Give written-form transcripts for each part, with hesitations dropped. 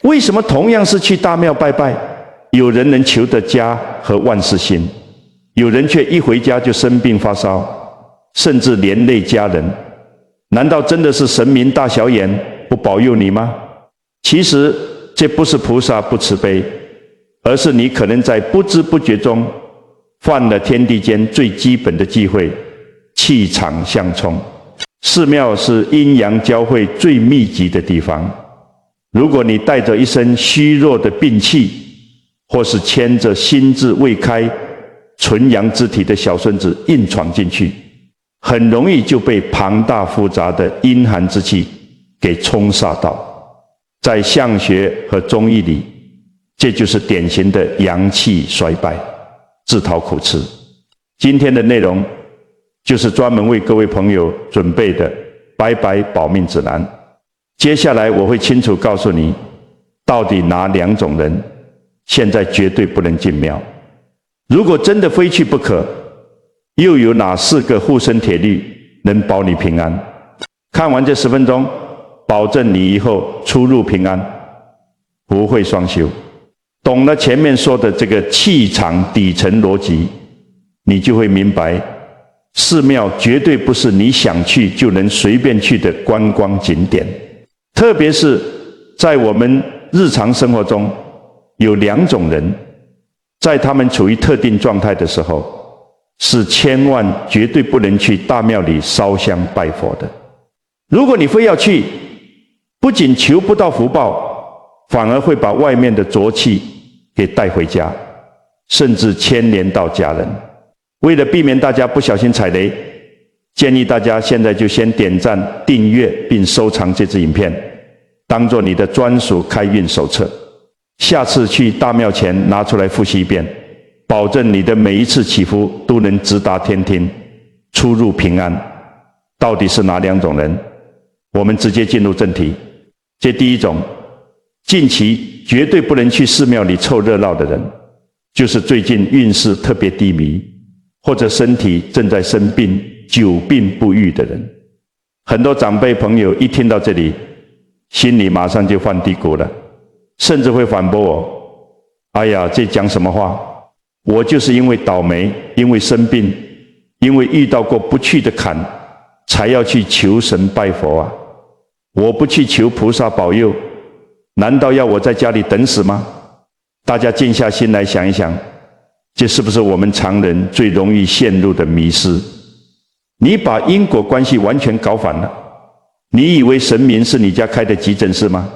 为什么同样是去大庙拜拜，有人能求得家和万事兴，有人却一回家就生病发烧，甚至连累家人？难道真的是神明大小眼不保佑你吗？其实这不是菩萨不慈悲，而是你可能在不知不觉中犯了天地间最基本的忌讳，气场相冲。寺庙是阴阳交汇最密集的地方，如果你带着一身虚弱的病气，或是牵着心智未开纯阳之体的小孙子硬闯进去，很容易就被庞大复杂的阴寒之气给冲煞到。在相学和中医里，这就是典型的阳气衰败，自讨苦吃。今天的内容就是专门为各位朋友准备的拜拜保命指南。接下来我会清楚告诉你，到底哪2种人现在绝对不能进庙，如果真的非去不可，又有哪4个护身铁律能保你平安？看完这10分钟，保证你以后出入平安，不会双修。懂了前面说的这个气场底层逻辑，你就会明白，寺庙绝对不是你想去就能随便去的观光景点。特别是在我们日常生活中，有2种人，在他们处于特定状态的时候，是千万绝对不能去大庙里烧香拜佛的。如果你非要去，不仅求不到福报，反而会把外面的浊气给带回家，甚至牵连到家人。为了避免大家不小心踩雷，建议大家现在就先点赞、订阅并收藏这支影片，当作你的专属开运手册。下次去大庙前拿出来复习一遍，保证你的每一次祈福都能直达天庭，出入平安。到底是哪2种人？我们直接进入正题。这第一种，近期绝对不能去寺庙里凑热闹的人，就是最近运势特别低迷，或者身体正在生病、久病不愈的人。很多长辈朋友一听到这里，心里马上就犯嘀咕了，甚至会反驳我：哎呀，这讲什么话？我就是因为倒霉，因为生病，因为遇到过不去的坎，才要去求神拜佛啊！我不去求菩萨保佑，难道要我在家里等死吗？大家静下心来想一想，这是不是我们常人最容易陷入的迷失？你把因果关系完全搞反了。你以为神明是你家开的急诊室吗？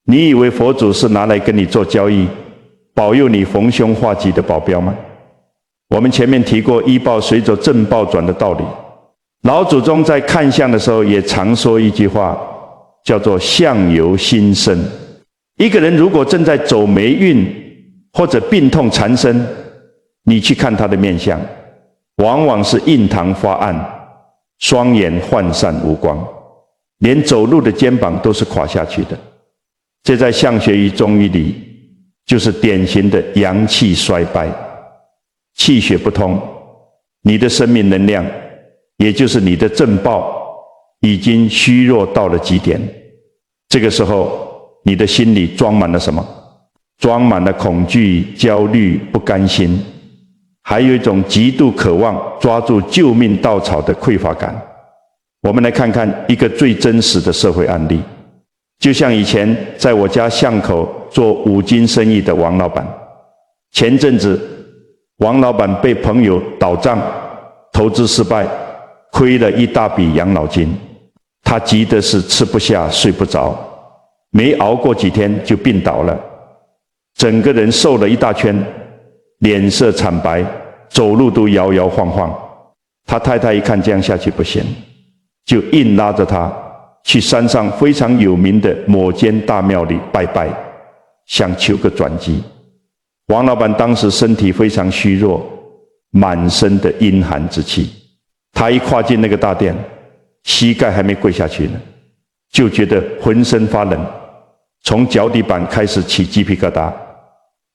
你以为佛祖是拿来跟你做交易，保佑你逢凶化吉的保镖吗？我们前面提过医报随着正报转的道理，老祖宗在看相的时候也常说一句话，叫做相由心生。一个人如果正在走霉运或者病痛缠身，你去看他的面相，往往是印堂发暗，双眼涣散无光，连走路的肩膀都是垮下去的。这在相学与中医里就是典型的阳气衰败，气血不通，你的生命能量，也就是你的正报已经虚弱到了极点。这个时候你的心里装满了什么？装满了恐惧、焦虑、不甘心，还有一种极度渴望抓住救命稻草的匮乏感。我们来看看一个最真实的社会案例，就像以前在我家巷口做五金生意的王老板。前阵子王老板被朋友倒账，投资失败，亏了一大笔养老金。他急的是吃不下睡不着，没熬过几天就病倒了，整个人瘦了一大圈，脸色惨白，走路都摇摇晃晃。他太太一看这样下去不行，就硬拉着他去山上非常有名的某间大庙里拜拜，想求个转机。王老板当时身体非常虚弱，满身的阴寒之气。他一跨进那个大殿，膝盖还没跪下去呢，就觉得浑身发冷，从脚底板开始起鸡皮疙瘩。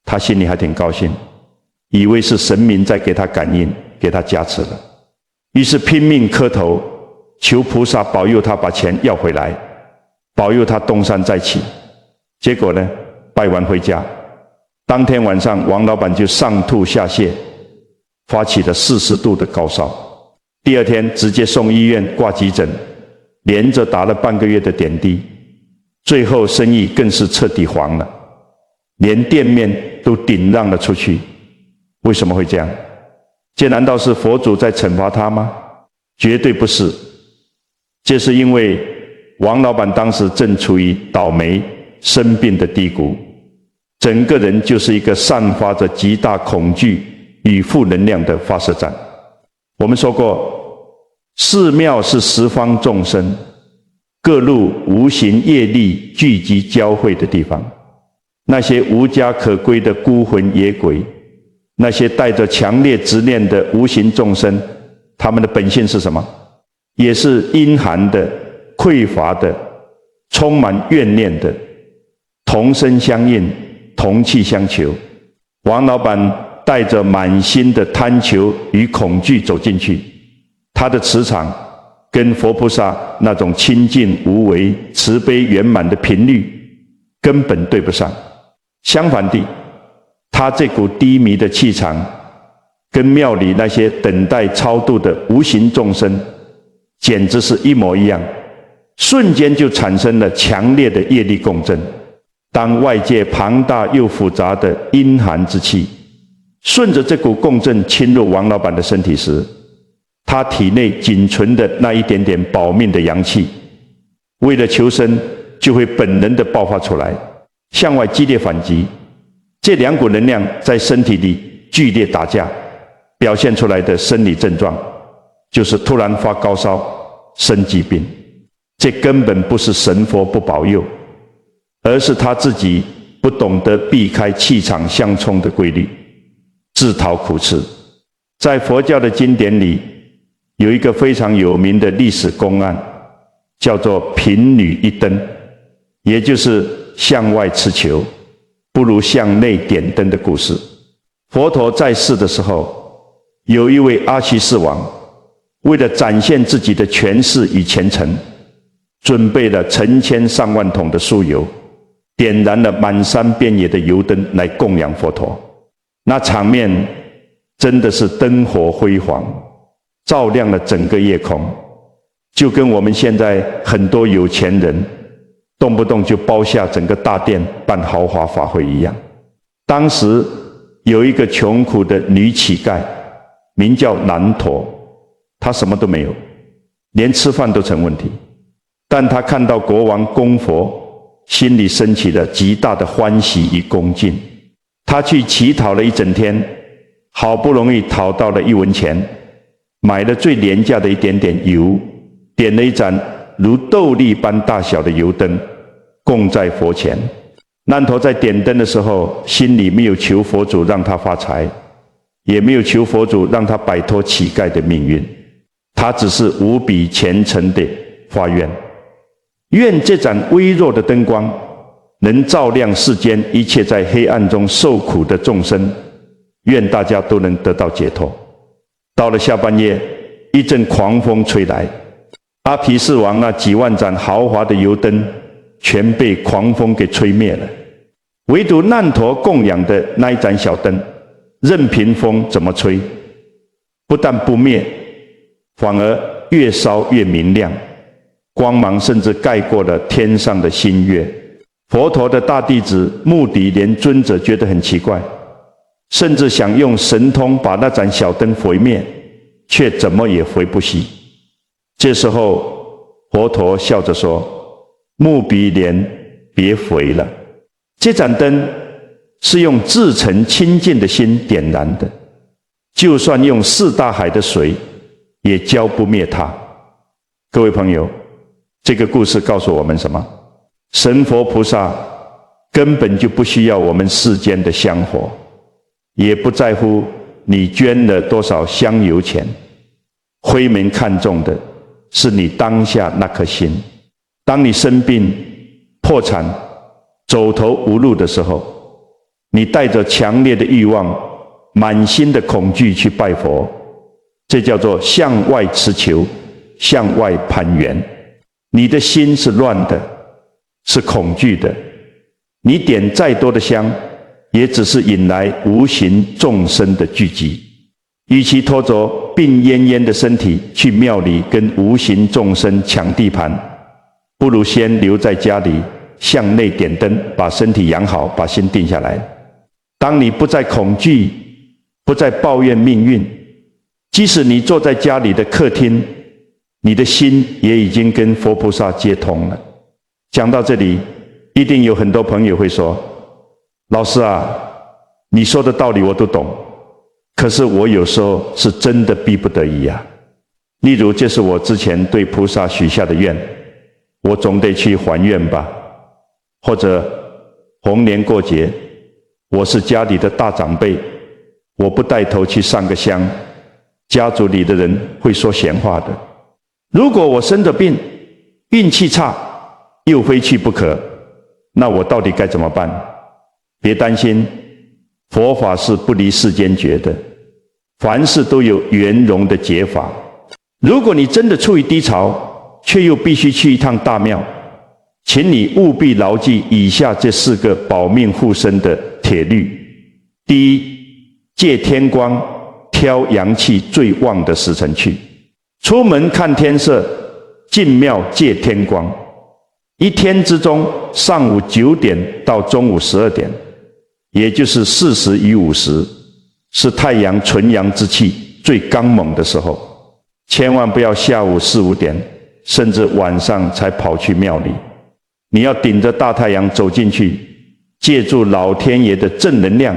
他心里还挺高兴，以为是神明在给他感应，给他加持了，于是拼命磕头，求菩萨保佑他把钱要回来，保佑他东山再起。结果呢，拜完回家，当天晚上王老板就上吐下泻，发起了40度的高烧。第二天直接送医院挂急诊，连着打了半个月的点滴，最后生意更是彻底黄了，连店面都顶让了出去。为什么会这样？这难道是佛祖在惩罚他吗？绝对不是。这是因为王老板当时正处于倒霉生病的低谷，整个人就是一个散发着极大恐惧与负能量的发射站。我们说过，寺庙是十方众生各路无形业力聚集交汇的地方。那些无家可归的孤魂野鬼，那些带着强烈执念的无形众生，他们的本性是什么？也是阴寒的、匮乏的、充满怨念的，同声相应，同气相求。王老板带着满心的贪求与恐惧走进去，他的磁场跟佛菩萨那种清净无为、慈悲圆满的频率根本对不上。相反地，他这股低迷的气场跟庙里那些等待超度的无形众生简直是一模一样，瞬间就产生了强烈的业力共振。当外界庞大又复杂的阴寒之气顺着这股共振侵入王老板的身体时，他体内仅存的那一点点保命的阳气，为了求生就会本能地爆发出来，向外激烈反击。这两股能量在身体里剧烈打架，表现出来的生理症状就是突然发高烧、生疾病。这根本不是神佛不保佑，而是他自己不懂得避开气场相冲的规律，自讨苦吃。在佛教的经典里，有一个非常有名的历史公案，叫做贫女一灯，也就是向外持球不如向内点灯的故事。佛陀在世的时候，有一位阿阇世王，为了展现自己的权势与虔诚，准备了成千上万桶的酥油，点燃了满山遍野的油灯来供养佛陀。那场面真的是灯火辉煌，照亮了整个夜空，就跟我们现在很多有钱人动不动就包下整个大殿办豪华法会一样。当时有一个穷苦的女乞丐，名叫难陀，她什么都没有，连吃饭都成问题。但她看到国王供佛，心里升起了极大的欢喜与恭敬。她去乞讨了一整天，好不容易讨到了1文钱，买了最廉价的一点点油，点了一盏如豆粒般大小的油灯，供在佛前。难陀在点灯的时候，心里没有求佛祖让他发财，也没有求佛祖让他摆脱乞丐的命运，他只是无比虔诚地发愿，愿这盏微弱的灯光能照亮世间一切在黑暗中受苦的众生，愿大家都能得到解脱。到了下半夜，一阵狂风吹来，阿阇世王那几万盏豪华的油灯全被狂风给吹灭了，唯独难陀供养的那一盏小灯，任凭风怎么吹，不但不灭，反而越烧越明亮，光芒甚至盖过了天上的星月。佛陀的大弟子目犨连尊者觉得很奇怪，甚至想用神通把那盏小灯毁灭，却怎么也毁不熄。这时候佛陀笑着说，目犨连，别毁了，这盏灯是用至诚清净的心点燃的，就算用4大海的水也浇不灭它。各位朋友，这个故事告诉我们什么？神佛菩萨根本就不需要我们世间的香火，也不在乎你捐了多少香油钱，慧门看重的是你当下那颗心。当你生病、破产、走投无路的时候，你带着强烈的欲望、满心的恐惧去拜佛，这叫做向外持求，向外攀缘。你的心是乱的，是恐惧的，你点再多的香，也只是引来无形众生的聚集。与其拖着病恹恹的身体去庙里跟无形众生抢地盘，不如先留在家里，向内点灯，把身体养好，把心定下来。当你不再恐惧，不再抱怨命运，即使你坐在家里的客厅，你的心也已经跟佛菩萨接通了。讲到这里，一定有很多朋友会说，老师啊，你说的道理我都懂，可是我有时候是真的逼不得已啊。例如，这是我之前对菩萨许下的愿，我总得去还愿吧。或者逢年过节，我是家里的大长辈，我不带头去上个香，家族里的人会说闲话的。如果我生着病，运气差，又非去不可，那我到底该怎么办？别担心，佛法是不离世间觉的，凡事都有圆融的解法。如果你真的处于低潮，却又必须去一趟大庙，请你务必牢记以下这4个保命护身的铁律。第一，借天光，挑阳气最旺的时辰去。出门看天色，进庙借天光。一天之中，上午9点到中午12点，也就是40与50，是太阳纯阳之气最刚猛的时候。千万不要下午4、5点，甚至晚上才跑去庙里。你要顶着大太阳走进去，借助老天爷的正能量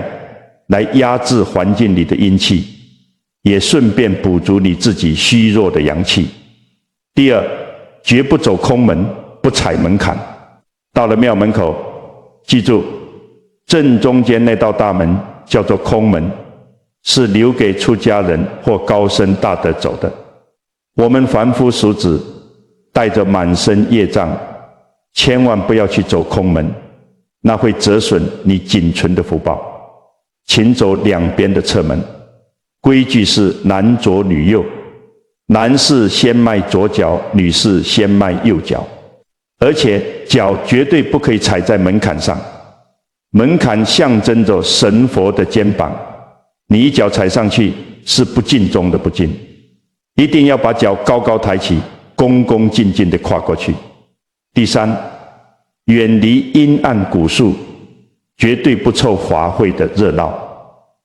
来压制环境里的阴气，也顺便补足你自己虚弱的阳气。第二，绝不走空门，不踩门槛。到了庙门口，记住，正中间那道大门叫做空门，是留给出家人或高僧大德走的。我们凡夫俗子带着满身业障，千万不要去走空门，那会折损你仅存的福报。请走两边的侧门，规矩是男左女右，男士先迈左脚，女士先迈右脚，而且脚绝对不可以踩在门槛上。门槛象征着神佛的肩膀，你一脚踩上去是不敬中的不敬，一定要把脚高高抬起，恭恭敬敬地跨过去。第三，远离阴暗古树，绝对不凑法会的热闹。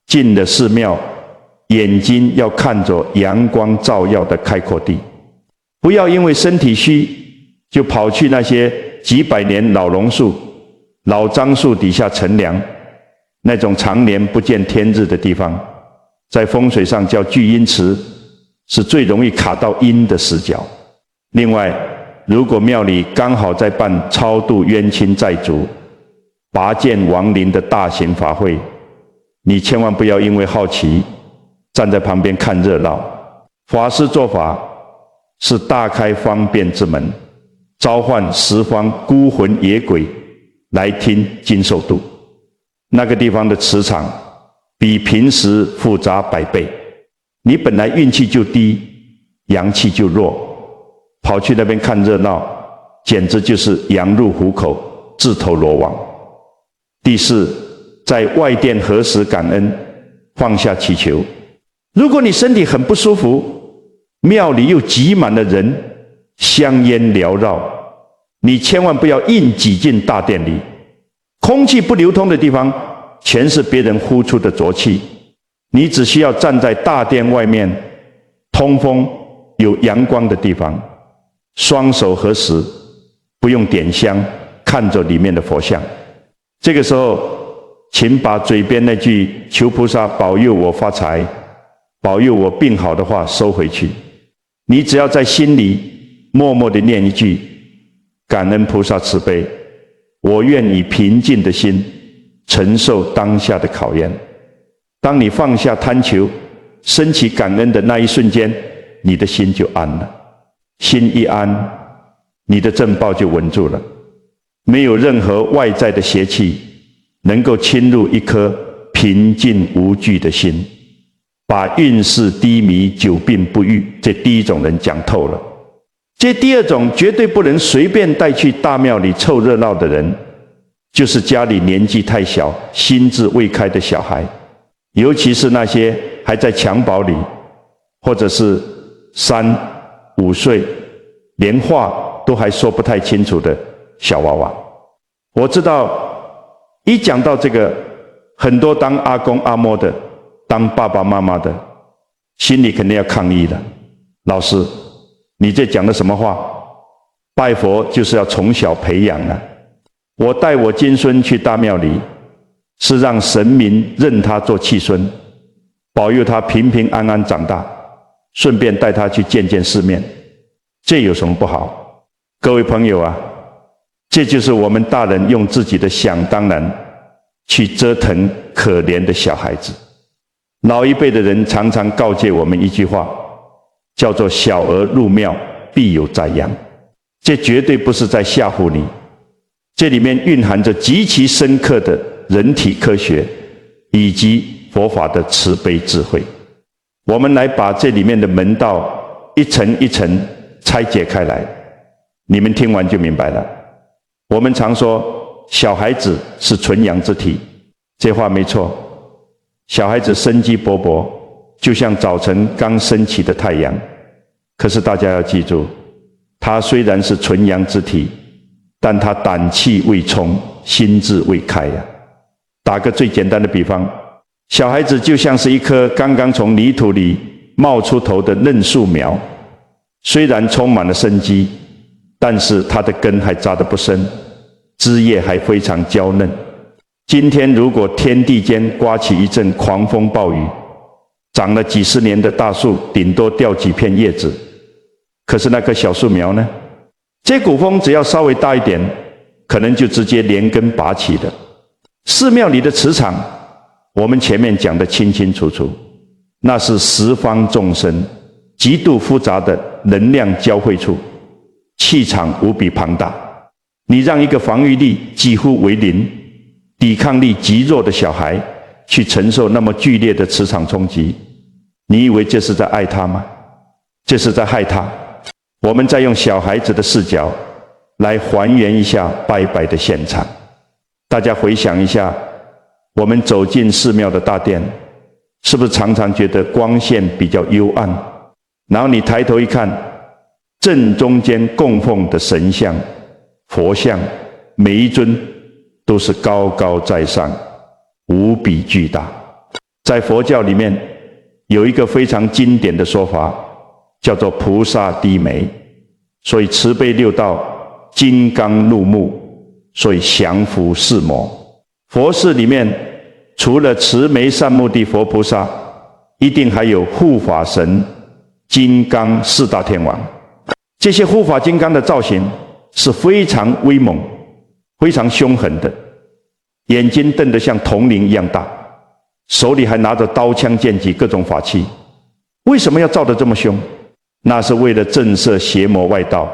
进了寺庙，眼睛要看着阳光照耀的开阔地，不要因为身体虚就跑去那些几百年老榕树、老樟树底下乘凉，那种常年不见天日的地方，在风水上叫聚阴池，是最容易卡到阴的死角。另外，如果庙里刚好在办超度冤亲债主、拔剑亡灵的大型法会，你千万不要因为好奇站在旁边看热闹。法师做法是大开方便之门，召唤十方孤魂野鬼来听经受度。那个地方的磁场比平时复杂100倍，你本来运气就低，阳气就弱，跑去那边看热闹，简直就是羊入虎口，自投罗网。第四，在外殿何时感恩，放下祈求。如果你身体很不舒服，庙里又挤满了人，香烟缭绕，你千万不要硬挤进大殿里。空气不流通的地方，全是别人呼出的浊气。你只需要站在大殿外面，通风有阳光的地方，双手合十，不用点香，看着里面的佛像。这个时候，请把嘴边那句求菩萨保佑我发财，保佑我病好的话收回去。你只要在心里默默地念一句，感恩菩萨慈悲，我愿以平静的心承受当下的考验。当你放下贪求，升起感恩的那一瞬间，你的心就安了。心一安，你的正报就稳住了。没有任何外在的邪气能够侵入一颗平静无惧的心，把运势低迷、久病不愈这第一种人讲透了。这第二种绝对不能随便带去大庙里凑热闹的人，就是家里年纪太小、心智未开的小孩，尤其是那些还在襁褓里，或者是3、5岁，连话都还说不太清楚的小娃娃。我知道一讲到这个，很多当阿公阿嬷的，当爸爸妈妈的，心里肯定要抗议的。老师，你这讲的什么话？拜佛就是要从小培养啊。我带我金孙去大庙里，是让神明认他做契孙，保佑他平平安安长大，顺便带他去见见世面，这有什么不好？各位朋友啊，这就是我们大人用自己的想当然去折腾可怜的小孩子。老一辈的人常常告诫我们一句话，叫做小儿入庙必有灾殃。这绝对不是在吓唬你，这里面蕴含着极其深刻的人体科学以及佛法的慈悲智慧。我们来把这里面的门道一层一层拆解开来，你们听完就明白了。我们常说小孩子是纯阳之体，这话没错。小孩子生机勃勃，就像早晨刚升起的太阳。可是大家要记住，他虽然是纯阳之体，但他胆气未充，心智未开呀。打个最简单的比方，小孩子就像是一棵刚刚从泥土里冒出头的嫩树苗，虽然充满了生机，但是它的根还扎得不深，枝叶还非常娇嫩。今天如果天地间刮起一阵狂风暴雨，长了几十年的大树顶多掉几片叶子，可是那棵小树苗呢？这股风只要稍微大一点，可能就直接连根拔起的。寺庙里的磁场，我们前面讲得清清楚楚，那是十方众生极度复杂的能量交汇处，气场无比庞大。你让一个防御力几乎为零、抵抗力极弱的小孩去承受那么剧烈的磁场冲击，你以为这是在爱他吗？这是在害他。我们再用小孩子的视角来还原一下拜拜的现场。大家回想一下，我们走进寺庙的大殿，是不是常常觉得光线比较幽暗？然后你抬头一看，正中间供奉的神像、佛像，每一尊都是高高在上，无比巨大。在佛教里面有一个非常经典的说法，叫做菩萨低眉，所以慈悲六道，金刚怒目，所以降伏四魔。佛寺里面除了慈眉善目的佛菩萨，一定还有护法神、金刚四大天王。这些护法金刚的造型是非常威猛、非常凶狠的，眼睛瞪得像铜铃一样大，手里还拿着刀枪剑戟各种法器。为什么要造得这么凶？那是为了震慑邪魔外道，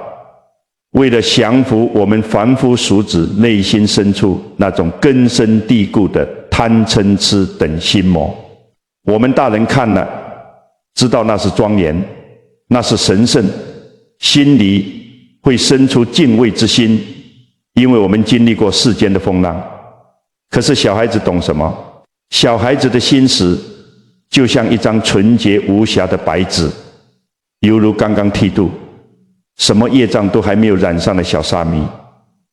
为了降服我们凡夫俗子内心深处那种根深蒂固的贪嗔痴等心魔。我们大人看了，知道那是庄严，那是神圣，心里会生出敬畏之心，因为我们经历过世间的风浪。可是小孩子懂什么？小孩子的心识就像一张纯洁无瑕的白纸，犹如刚刚剃度，什么业障都还没有染上的小沙弥，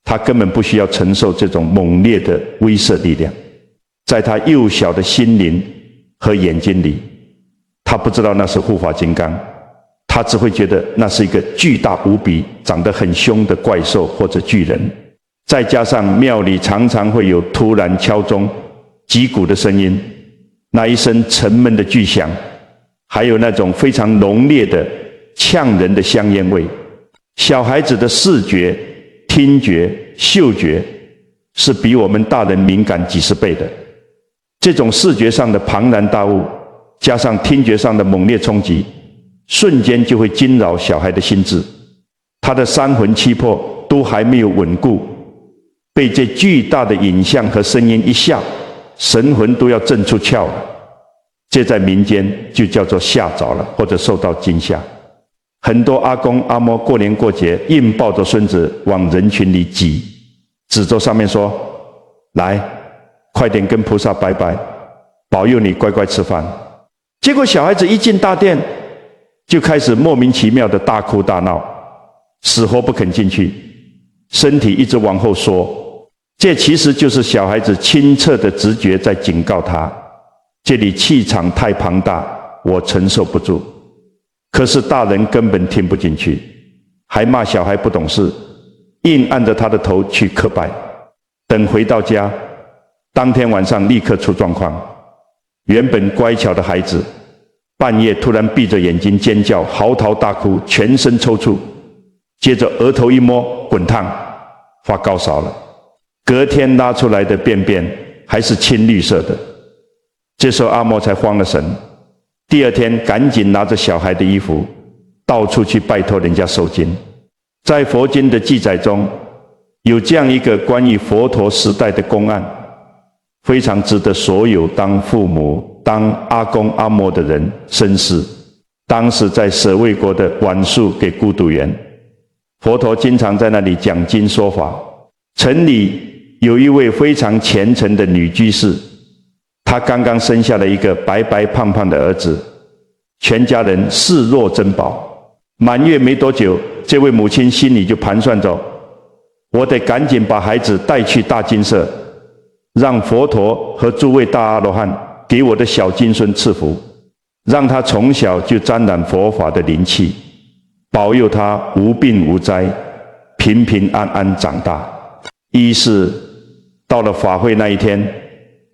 他根本不需要承受这种猛烈的威慑力量。在他幼小的心灵和眼睛里，他不知道那是护法金刚，他只会觉得那是一个巨大无比、长得很凶的怪兽或者巨人。再加上庙里常常会有突然敲钟、击鼓的声音，那一声沉闷的巨响，还有那种非常浓烈的呛人的香烟味。小孩子的视觉、听觉、嗅觉是比我们大人敏感几十倍的。这种视觉上的庞然大物，加上听觉上的猛烈冲击，瞬间就会惊扰小孩的心智。他的三魂七魄都还没有稳固，被这巨大的影像和声音一吓，神魂都要震出窍了。这在民间就叫做吓着了，或者受到惊吓。很多阿公阿嬷过年过节硬抱着孙子往人群里挤，指着上面说：来，快点跟菩萨拜拜，保佑你乖乖吃饭。结果小孩子一进大殿，就开始莫名其妙的大哭大闹，死活不肯进去，身体一直往后缩。这其实就是小孩子清澈的直觉在警告他，这里气场太庞大，我承受不住。可是大人根本听不进去，还骂小孩不懂事，硬按着他的头去磕拜。等回到家，当天晚上立刻出状况。原本乖巧的孩子，半夜突然闭着眼睛尖叫，嚎啕大哭，全身抽搐，接着额头一摸，滚烫，发高烧了。隔天拉出来的便便还是青绿色的。这时候阿嬷才慌了神，第二天赶紧拿着小孩的衣服，到处去拜托人家收经。在佛经的记载中，有这样一个关于佛陀时代的公案，非常值得所有当父母、当阿公阿嬷的人深思。当时在舍卫国的晚树给孤独园，佛陀经常在那里讲经说法。城里有一位非常虔诚的女居士，她刚刚生下了一个白白胖胖的儿子，全家人视若珍宝。满月没多久，这位母亲心里就盘算着，我得赶紧把孩子带去大精舍，让佛陀和诸位大阿罗汉给我的小金孙赐福，让他从小就沾染佛法的灵气，保佑他无病无灾，平平安安长大。于是到了法会那一天，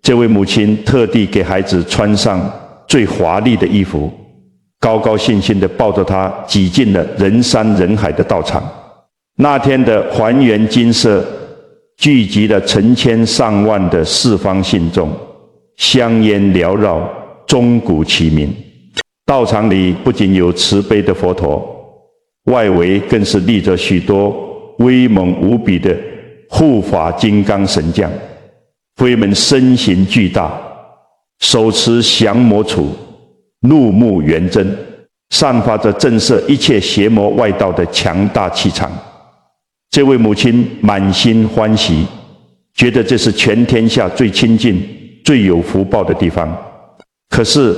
这位母亲特地给孩子穿上最华丽的衣服，高高兴兴地抱着他挤进了人山人海的道场。那天的还原精舍聚集了成千上万的四方信众，香烟缭绕，钟鼓齐鸣。道场里不仅有慈悲的佛陀，外围更是立着许多威猛无比的护法金刚神将，佛们身形巨大，手持降魔杵，怒目圆睁，散发着震慑一切邪魔外道的强大气场。这位母亲满心欢喜，觉得这是全天下最亲近、最有福报的地方。可是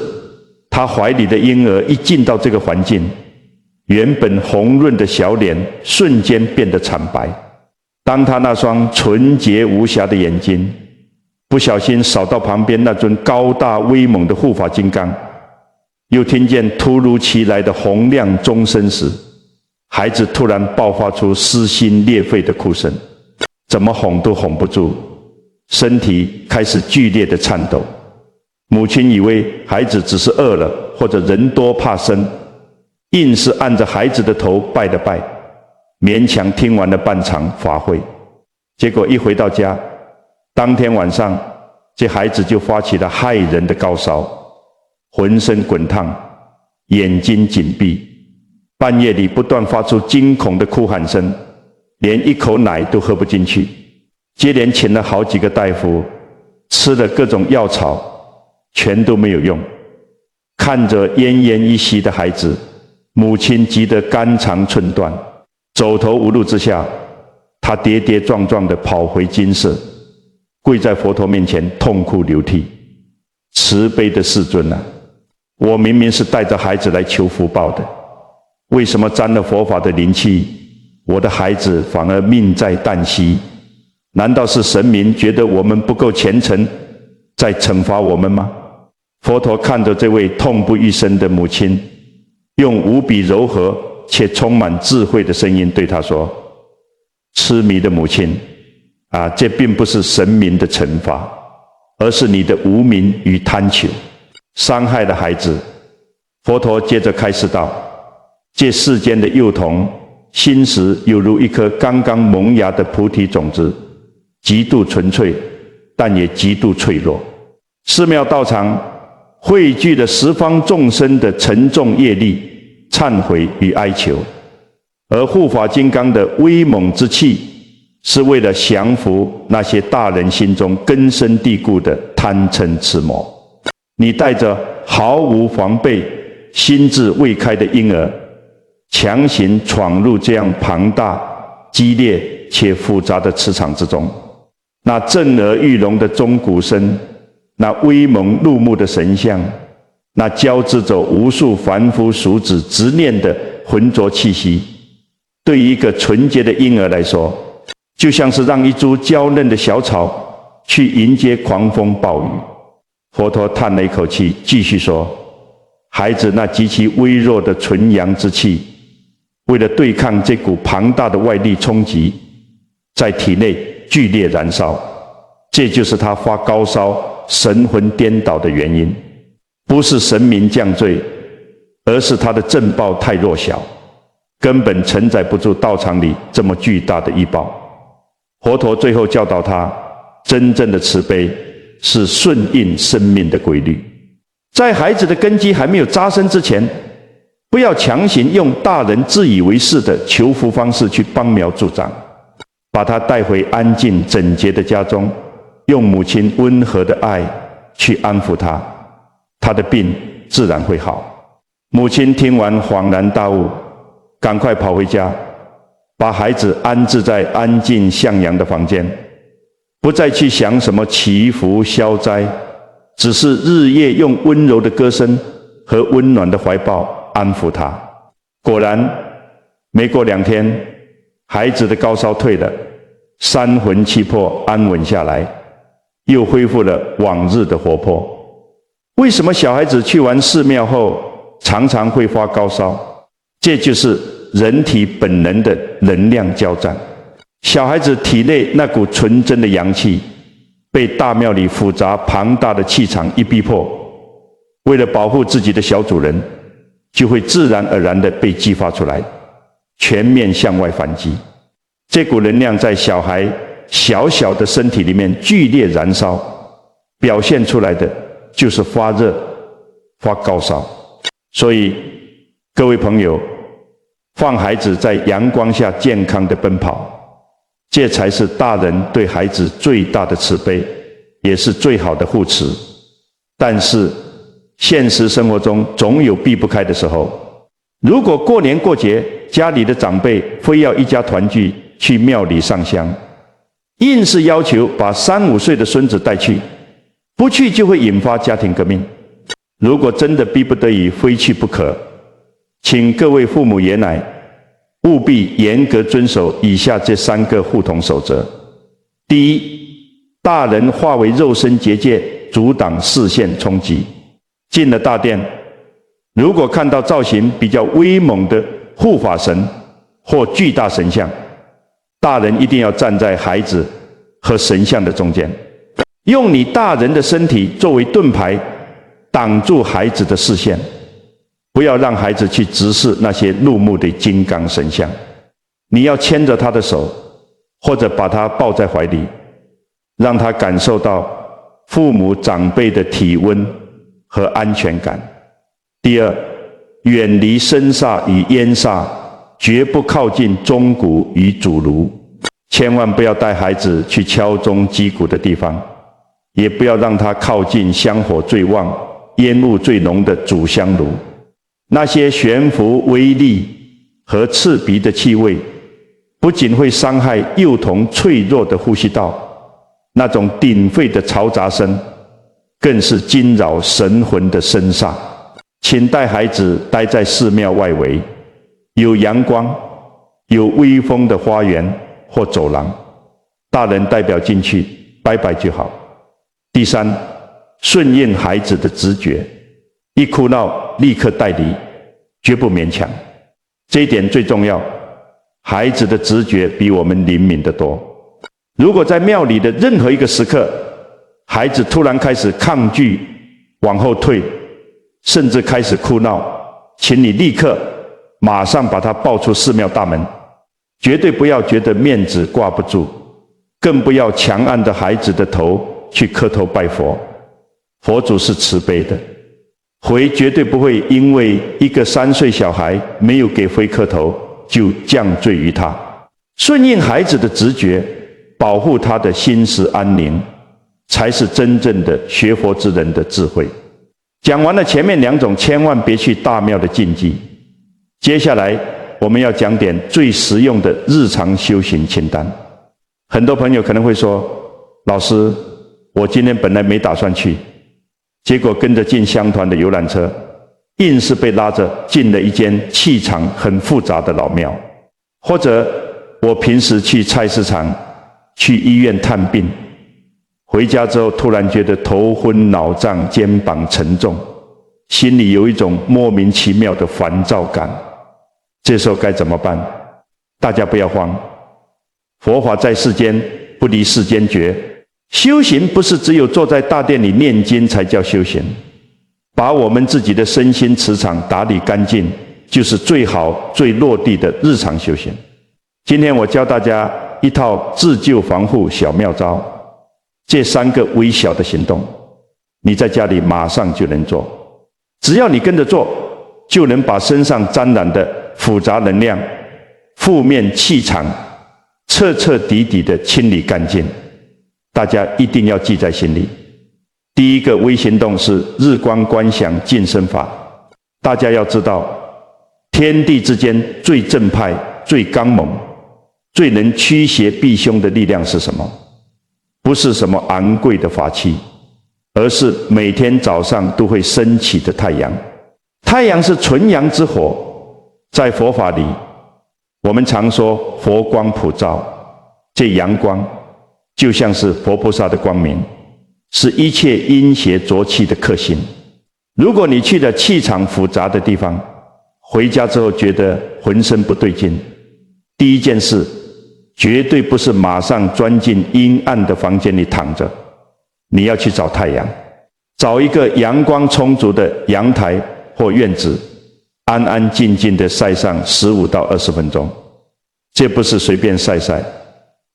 她怀里的婴儿一进到这个环境，原本红润的小脸瞬间变得惨白。当他那双纯洁无瑕的眼睛不小心扫到旁边那尊高大威猛的护法金刚，又听见突如其来的洪亮钟声时，孩子突然爆发出撕心裂肺的哭声，怎么哄都哄不住，身体开始剧烈的颤抖。母亲以为孩子只是饿了，或者人多怕生，硬是按着孩子的头拜了拜，勉强听完了半场法会。结果一回到家，当天晚上这孩子就发起了骇人的高烧，浑身滚烫，眼睛紧闭，半夜里不断发出惊恐的哭喊声，连一口奶都喝不进去。接连请了好几个大夫，吃了各种药草，全都没有用。看着奄奄一息的孩子，母亲急得肝肠寸断，走投无路之下，他跌跌撞撞地跑回精舍，跪在佛陀面前痛哭流涕。慈悲的世尊啊，我明明是带着孩子来求福报的，为什么沾了佛法的灵气，我的孩子反而命在旦夕？难道是神明觉得我们不够虔诚，在惩罚我们吗？佛陀看着这位痛不欲生的母亲，用无比柔和且充满智慧的声音对他说：痴迷的母亲啊，这并不是神明的惩罚，而是你的无明与贪求伤害了孩子。佛陀接着开示道：这世间的幼童心识犹如一颗刚刚萌芽的菩提种子，极度纯粹，但也极度脆弱。寺庙道场汇聚了十方众生的沉重业力、忏悔与哀求，而护法金刚的威猛之气，是为了降服那些大人心中根深蒂固的贪嗔痴魔。你带着毫无防备、心智未开的婴儿，强行闯入这样庞大、激烈且复杂的磁场之中，那震耳欲聋的钟鼓声，那威猛入目的神像，那交织着无数凡夫俗子执念的浑浊气息，对于一个纯洁的婴儿来说，就像是让一株娇嫩的小草去迎接狂风暴雨。佛陀叹了一口气，继续说，孩子那极其微弱的纯阳之气，为了对抗这股庞大的外力冲击，在体内剧烈燃烧，这就是他发高烧、神魂颠倒的原因。不是神明降罪，而是他的正报太弱小，根本承载不住道场里这么巨大的医报。佛陀最后教导他，真正的慈悲是顺应生命的规律。在孩子的根基还没有扎深之前，不要强行用大人自以为是的求福方式去帮苗助长，把他带回安静整洁的家中，用母亲温和的爱去安抚他，他的病自然会好。母亲听完恍然大悟，赶快跑回家，把孩子安置在安静向阳的房间，不再去想什么祈福消灾，只是日夜用温柔的歌声和温暖的怀抱安抚他。果然，没过2天，孩子的高烧退了，三魂七魄安稳下来，又恢复了往日的活泼。为什么小孩子去完寺庙后常常会发高烧？这就是人体本能的能量交战。小孩子体内那股纯真的阳气，被大庙里复杂庞大的气场一逼迫，为了保护自己的小主人，就会自然而然地被激发出来，全面向外反击。这股能量在小孩小小的身体里面剧烈燃烧，表现出来的就是发热、发高烧。所以各位朋友，放孩子在阳光下健康的奔跑，这才是大人对孩子最大的慈悲，也是最好的护持。但是现实生活中总有避不开的时候，如果过年过节家里的长辈非要一家团聚去庙里上香，硬是要求把3、5岁的孙子带去，不去就会引发家庭革命。如果真的逼不得已非去不可，请各位父母爷奶务必严格遵守以下这3个互同守则。第一，大人化为肉身结界，阻挡视线冲击。进了大殿，如果看到造型比较威猛的护法神或巨大神像，大人一定要站在孩子和神像的中间，用你大人的身体作为盾牌，挡住孩子的视线，不要让孩子去直视那些入目的金刚神像。你要牵着他的手，或者把他抱在怀里，让他感受到父母长辈的体温和安全感。第二，远离生煞与烟煞，绝不靠近钟鼓与主炉。千万不要带孩子去敲钟击鼓的地方，也不要让他靠近香火最旺、烟雾最浓的主香炉。那些悬浮微粒和刺鼻的气味，不仅会伤害幼童脆弱的呼吸道，那种鼎沸的嘈杂声更是惊扰神魂的声煞。请带孩子待在寺庙外围，有阳光、有微风的花园或走廊，大人代表进去拜拜就好。第三，顺应孩子的直觉，一哭闹立刻带离，绝不勉强。这一点最重要，孩子的直觉比我们灵敏得多。如果在庙里的任何一个时刻，孩子突然开始抗拒、往后退，甚至开始哭闹，请你立刻马上把他抱出寺庙大门，绝对不要觉得面子挂不住，更不要强按着孩子的头去磕头拜佛。佛祖是慈悲的，佛绝对不会因为一个3岁小孩没有给佛磕头就降罪于他。顺应孩子的直觉，保护他的心识安宁，才是真正的学佛之人的智慧。讲完了前面2种千万别去大庙的禁忌，接下来我们要讲点最实用的日常修行清单。很多朋友可能会说，老师，我今天本来没打算去，结果跟着进香团的游览车，硬是被拉着进了一间气场很复杂的老庙。或者我平时去菜市场、去医院探病，回家之后突然觉得头昏脑胀、肩膀沉重，心里有一种莫名其妙的烦躁感。这时候该怎么办？大家不要慌，佛法在世间，不离世间觉。修行不是只有坐在大殿里念经才叫修行，把我们自己的身心磁场打理干净，就是最好最落地的日常修行。今天我教大家一套自救防护小妙招，这3个微小的行动，你在家里马上就能做。只要你跟着做，就能把身上沾染的复杂能量、负面气场彻彻底底的清理干净。大家一定要记在心里。第一个微行动是日光观想净身法。大家要知道，天地之间最正派、最刚猛、最能驱邪避凶的力量是什么？不是什么昂贵的法器，而是每天早上都会升起的太阳。太阳是纯阳之火，在佛法里，我们常说佛光普照，这阳光就像是佛菩萨的光明，是一切阴邪浊气的克星。如果你去了气场复杂的地方，回家之后觉得浑身不对劲，第一件事绝对不是马上钻进阴暗的房间里躺着，你要去找太阳，找一个阳光充足的阳台或院子，安安静静的晒上15到20分钟。这不是随便晒晒，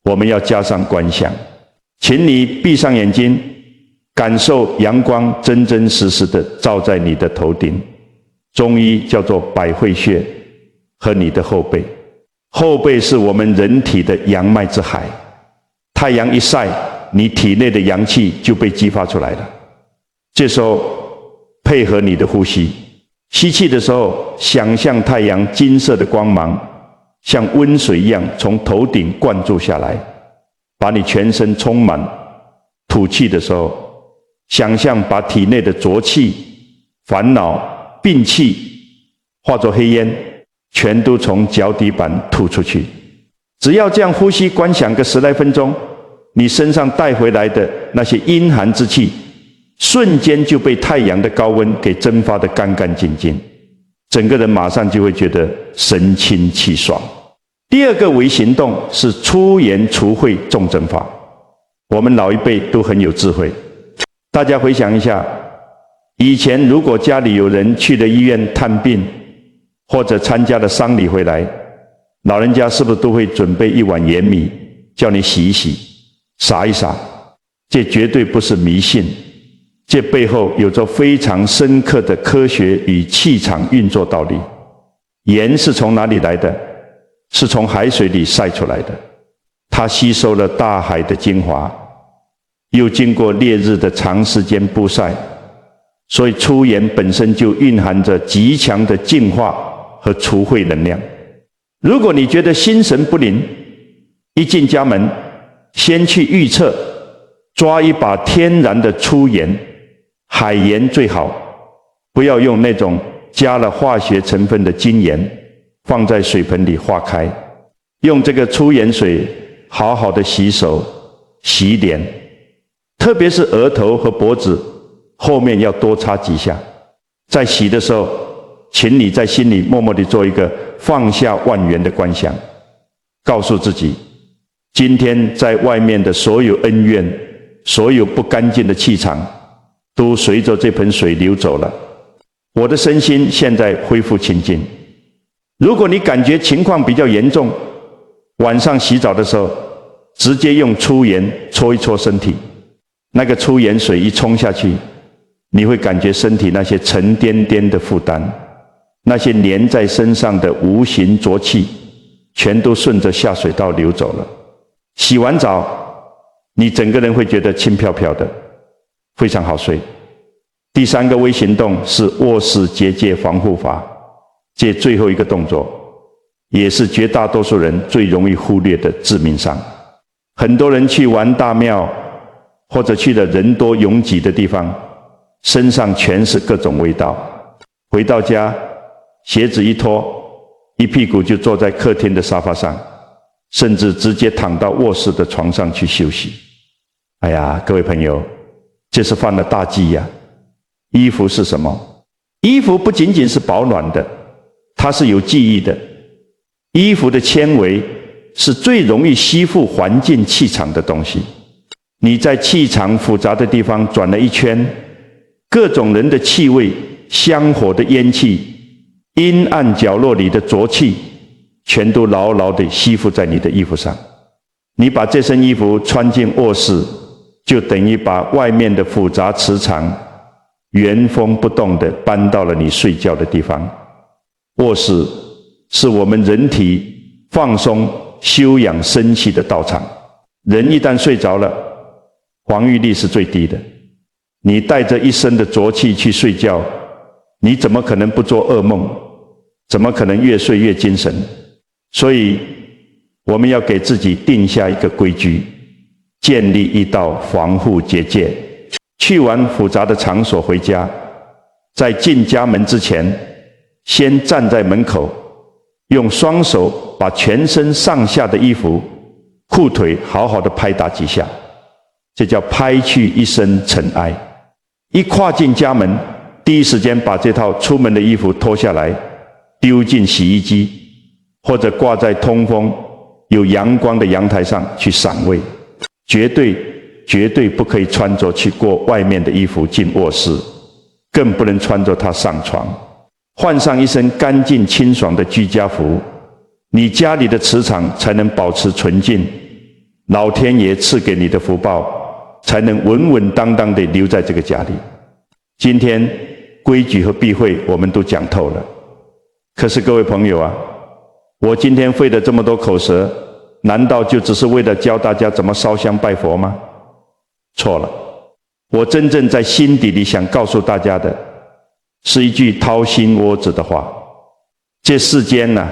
我们要加上观想。请你闭上眼睛，感受阳光真真实实的照在你的头顶，中医叫做百会穴，和你的后背。后背是我们人体的阳脉之海，太阳一晒，你体内的阳气就被激发出来了。这时候配合你的呼吸，吸气的时候想象太阳金色的光芒像温水一样从头顶灌注下来，把你全身充满。吐气的时候，想象把体内的浊气、烦恼、病气化作黑烟，全都从脚底板吐出去。只要这样呼吸观想个10来分钟，你身上带回来的那些阴寒之气，瞬间就被太阳的高温给蒸发得干干净净，整个人马上就会觉得神清气爽。第二个微行动是出言除秽重正法。我们老一辈都很有智慧，大家回想一下，以前如果家里有人去了医院探病，或者参加了丧礼回来，老人家是不是都会准备一碗盐米，叫你洗一洗、撒一撒？这绝对不是迷信，这背后有着非常深刻的科学与气场运作道理。盐是从哪里来的？是从海水里晒出来的，它吸收了大海的精华，又经过烈日的长时间曝晒，所以出盐本身就蕴含着极强的净化和除秽能量。如果你觉得心神不宁，一进家门，先去预测，抓一把天然的粗盐，海盐最好，不要用那种加了化学成分的精盐，放在水盆里化开，用这个粗盐水好好的洗手、洗脸，特别是额头和脖子后面要多擦几下。在洗的时候，请你在心里默默地做一个放下万缘的观想，告诉自己，今天在外面的所有恩怨、所有不干净的气场，都随着这盆水流走了。我的身心现在恢复清净。如果你感觉情况比较严重，晚上洗澡的时候，直接用粗盐搓一搓身体，那个粗盐水一冲下去，你会感觉身体那些沉甸甸的负担，那些粘在身上的无形浊气，全都顺着下水道流走了。洗完澡，你整个人会觉得轻飘飘的，非常好睡。第三个微行动是卧室结界防护法，这最后一个动作，也是绝大多数人最容易忽略的致命伤。很多人去玩大庙、或者去了人多拥挤的地方，身上全是各种味道。回到家，鞋子一脱，一屁股就坐在客厅的沙发上，甚至直接躺到卧室的床上去休息。哎呀，各位朋友，这是犯了大忌呀！衣服是什么？衣服不仅仅是保暖的，它是有记忆的。衣服的纤维是最容易吸附环境气场的东西。你在气场复杂的地方转了一圈，各种人的气味、香火的烟气、阴暗角落里的浊气，全都牢牢地吸附在你的衣服上。你把这身衣服穿进卧室，就等于把外面的复杂磁场原封不动地搬到了你睡觉的地方。卧室是我们人体放松、休养生息的道场。人一旦睡着了，防御力是最低的。你带着一身的浊气去睡觉，你怎么可能不做噩梦？怎么可能越睡越精神？所以我们要给自己定下一个规矩，建立一道防护结界。去完复杂的场所回家，在进家门之前，先站在门口，用双手把全身上下的衣服、裤腿好好的拍打几下，这叫拍去一身尘埃。一跨进家门，第一时间把这套出门的衣服脱下来，丢进洗衣机，或者挂在通风、有阳光的阳台上去赏味。绝对不可以穿着去过外面的衣服进卧室，更不能穿着它上床。换上一身干净清爽的居家服，你家里的磁场才能保持纯净，老天爷赐给你的福报才能稳稳当当地留在这个家里。今天规矩和避讳我们都讲透了，可是各位朋友啊，我今天费了这么多口舌，难道就只是为了教大家怎么烧香拜佛吗？错了，我真正在心底里想告诉大家的是一句掏心窝子的话。这世间啊，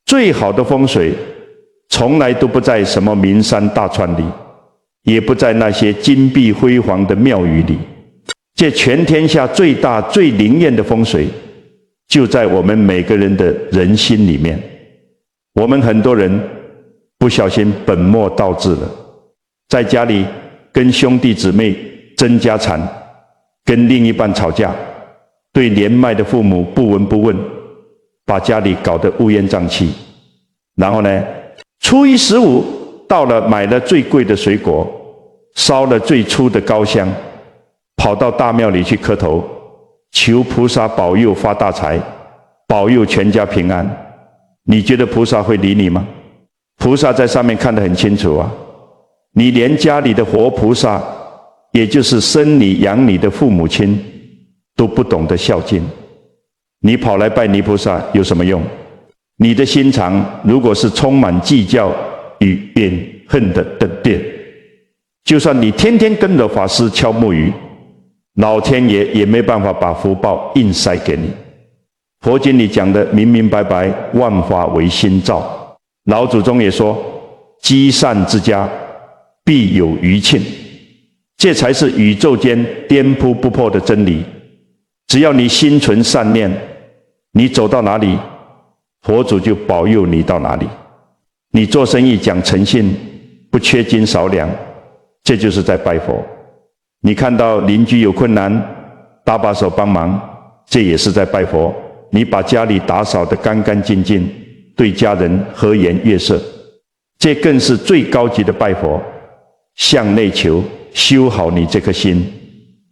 最好的风水从来都不在什么名山大川里，也不在那些金碧辉煌的庙宇里。这全天下最大最灵验的风水，就在我们每个人的人心里面。我们很多人不小心本末倒置了，在家里跟兄弟姊妹争家产，跟另一半吵架，对年迈的父母不闻不问，把家里搞得乌烟瘴气。然后呢，初一十五到了，买了最贵的水果，烧了最粗的高香，跑到大庙里去磕头，求菩萨保佑发大财，保佑全家平安。你觉得菩萨会理你吗？菩萨在上面看得很清楚啊，你连家里的活菩萨，也就是生你养你的父母亲，都不懂得孝敬，你跑来拜泥菩萨有什么用？你的心肠如果是充满计较与怨恨的店，就算你天天跟着法师敲木鱼，老天爷也没办法把福报硬塞给你。佛经里讲的明明白白，万法唯心造。老祖宗也说，积善之家必有余庆，这才是宇宙间颠扑不破的真理。只要你心存善念，你走到哪里，佛祖就保佑你到哪里。你做生意讲诚信，不缺斤少两，这就是在拜佛。你看到邻居有困难，搭把手帮忙，这也是在拜佛。你把家里打扫得干干净净，对家人和颜悦色，这更是最高级的拜佛。向内求，修好你这颗心，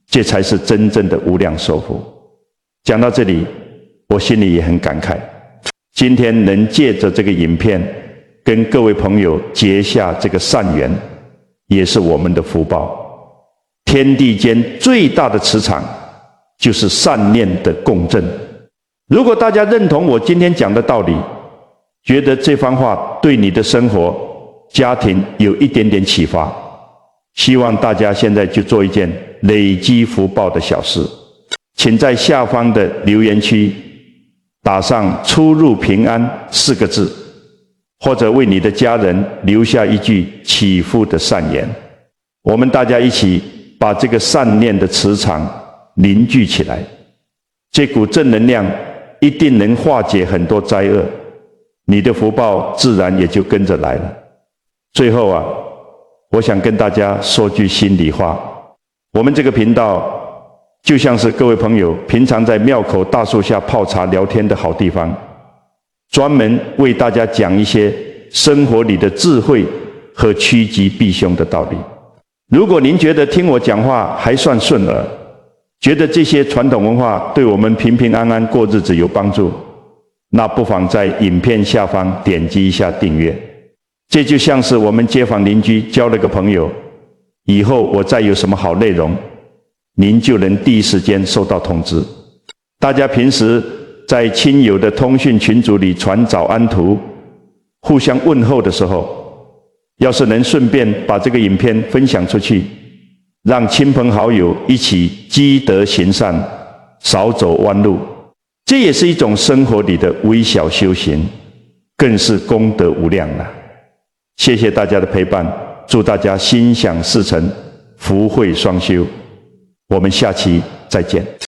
这才是真正的无量寿福。讲到这里，我心里也很感慨，今天能借着这个影片跟各位朋友结下这个善缘，也是我们的福报。天地间最大的磁场就是善念的共振。如果大家认同我今天讲的道理，觉得这番话对你的生活、家庭有一点点启发，希望大家现在就做一件累积福报的小事，请在下方的留言区打上出入平安4个字，或者为你的家人留下一句祈福的善言。我们大家一起把这个善念的磁场凝聚起来，这股正能量一定能化解很多灾厄，你的福报自然也就跟着来了。最后啊，我想跟大家说句心里话，我们这个频道就像是各位朋友平常在庙口大树下泡茶聊天的好地方，专门为大家讲一些生活里的智慧和趋吉避凶的道理。如果您觉得听我讲话还算顺耳，觉得这些传统文化对我们平平安安过日子有帮助，那不妨在影片下方点击一下订阅。这就像是我们街坊邻居交了个朋友，以后我再有什么好内容，您就能第一时间收到通知。大家平时在亲友的通讯群组里传早安图，互相问候的时候，要是能顺便把这个影片分享出去，让亲朋好友一起积德行善，少走弯路，这也是一种生活里的微小修行，更是功德无量了。谢谢大家的陪伴，祝大家心想事成，福慧双修。我们下期再见。